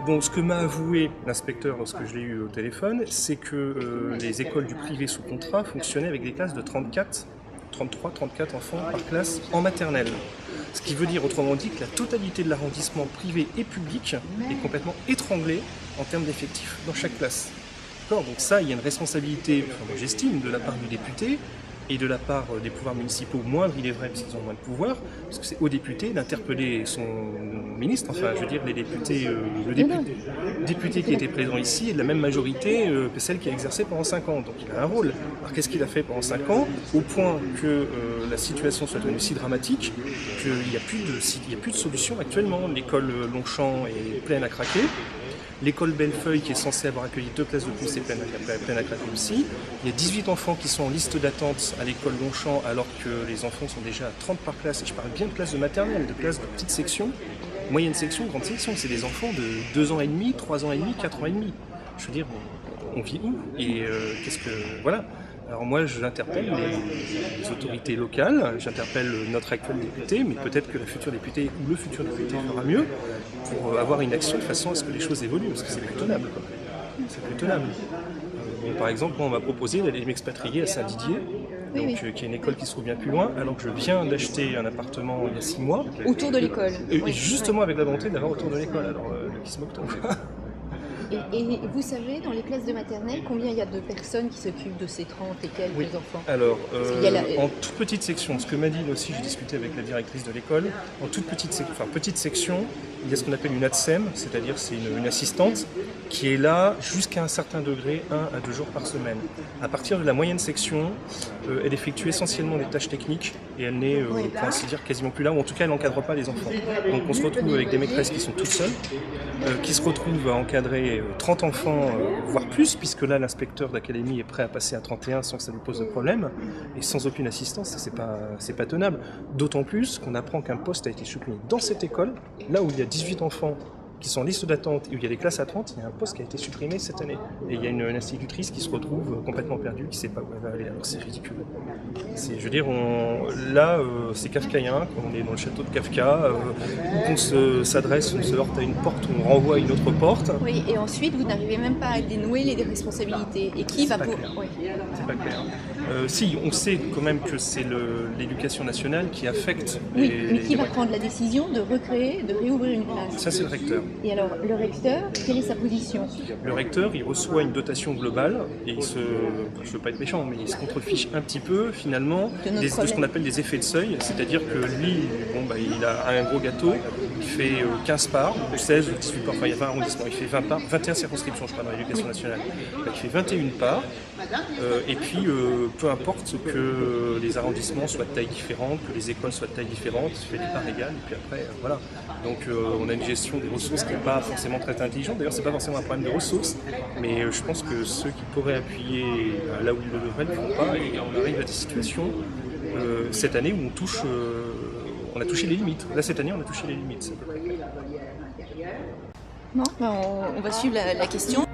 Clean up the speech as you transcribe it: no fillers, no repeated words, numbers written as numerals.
Bon, ce que m'a avoué l'inspecteur lorsque je l'ai eu au téléphone, c'est que les écoles du privé sous contrat fonctionnaient avec des classes de 34 enfants par classe en maternelle. Ce qui veut dire autrement dit que la totalité de l'arrondissement privé et public est complètement étranglée en termes d'effectifs dans chaque classe. Donc ça, il y a une responsabilité, j'estime, de la part du député et de la part des pouvoirs municipaux moindres, il est vrai, parce qu'ils ont moins de pouvoir, parce que c'est aux députés d'interpeller son ministre, enfin je veux dire les députés, le député qui était présent ici est de la même majorité que celle qui a exercé pendant 5 ans, donc il a un rôle. Alors qu'est-ce qu'il a fait pendant 5 ans, au point que la situation soit devenue si dramatique qu'il n'y a plus de solution actuellement. L'école Longchamp est pleine à craquer. L'école Bellefeuille, qui est censée avoir accueilli 2 classes de plus, est pleine à craquer aussi. Il y a 18 enfants qui sont en liste d'attente à l'école Longchamp, alors que les enfants sont déjà à 30 par classe. Et je parle bien de classes de maternelle, de classes de petite section, moyenne section, grande section. C'est des enfants de 2 ans et demi, 3 ans et demi, 4 ans et demi. Je veux dire, on vit où? Et qu'est-ce que... Voilà. Alors moi, j'interpelle les autorités locales, j'interpelle notre actuel député, mais peut-être que la future députée ou le futur député fera mieux pour avoir une action de façon à ce que les choses évoluent, parce que c'est plus tenable. C'est plus tenable. Par exemple, moi, on m'a proposé d'aller m'expatrier à Saint-Didier, qui est une école qui se trouve bien plus loin, alors que je viens d'acheter un appartement il y a 6 mois. Autour de l'école. Et justement avec la volonté d'avoir autour de l'école, alors qui se moque tant. Et vous savez, dans les classes de maternelle, combien il y a de personnes qui s'occupent de ces 30 et quelques enfants? Alors, en toute petite section, ce que m'a dit aussi, j'ai discuté avec la directrice de l'école, en toute petite section, il y a ce qu'on appelle une ATSEM, c'est-à-dire c'est une assistante qui est là jusqu'à un certain degré, 1 à 2 jours par semaine. À partir de la moyenne section, elle effectue essentiellement des tâches techniques et elle n'est, pour ainsi dire, quasiment plus là, ou en tout cas elle n'encadre pas les enfants. Donc on se retrouve avec des maîtresses qui sont toutes seules, qui se retrouvent à encadrer 30 enfants, voire plus, puisque là l'inspecteur d'académie est prêt à passer à 31 sans que ça lui pose de problème, et sans aucune assistance, c'est pas tenable. D'autant plus qu'on apprend qu'un poste a été supprimé dans cette école, là où il y a 18 enfants qui sont en liste d'attente et où il y a des classes à 30, il y a un poste qui a été supprimé cette année. Et il y a une institutrice qui se retrouve complètement perdue, qui ne sait pas où elle va aller, alors c'est ridicule. Je veux dire, là, c'est kafkaïen, on est dans le château de Kafka, où on s'adresse, on se heurte à une porte, on renvoie à une autre porte. Oui, et ensuite, vous n'arrivez même pas à dénouer les responsabilités. Et qui va pour... C'est pas clair. Si, on sait quand même que c'est l'éducation nationale qui affecte mais qui va prendre la décision de recréer, de réouvrir une classe? Ça, c'est le recteur. Et alors, le recteur, quelle est sa position? Le recteur, il reçoit une dotation globale et je ne veux pas être méchant, mais il se contrefiche un petit peu finalement de ce qu'on appelle des effets de seuil, c'est-à-dire que lui, il a un gros gâteau, il fait 15 parts, ou 16 ou 18 parts, enfin il y a 20 arrondissements, il fait 20 parts, 21 circonscriptions je crois dans l'éducation nationale, il fait 21 parts, et puis peu importe que les arrondissements soient de taille différente, que les écoles soient de taille différente, il fait des parts égales, et puis après voilà. Donc on a une gestion des ressources qui n'est pas forcément très intelligente, d'ailleurs c'est pas forcément un problème de ressources, mais je pense que ceux qui pourraient appuyer là où ils le devraient ne le font pas, et on arrive à des situations cette année où on a touché les limites. Là cette année on a touché les limites, c'est à peu près clair. Non, on va suivre la question.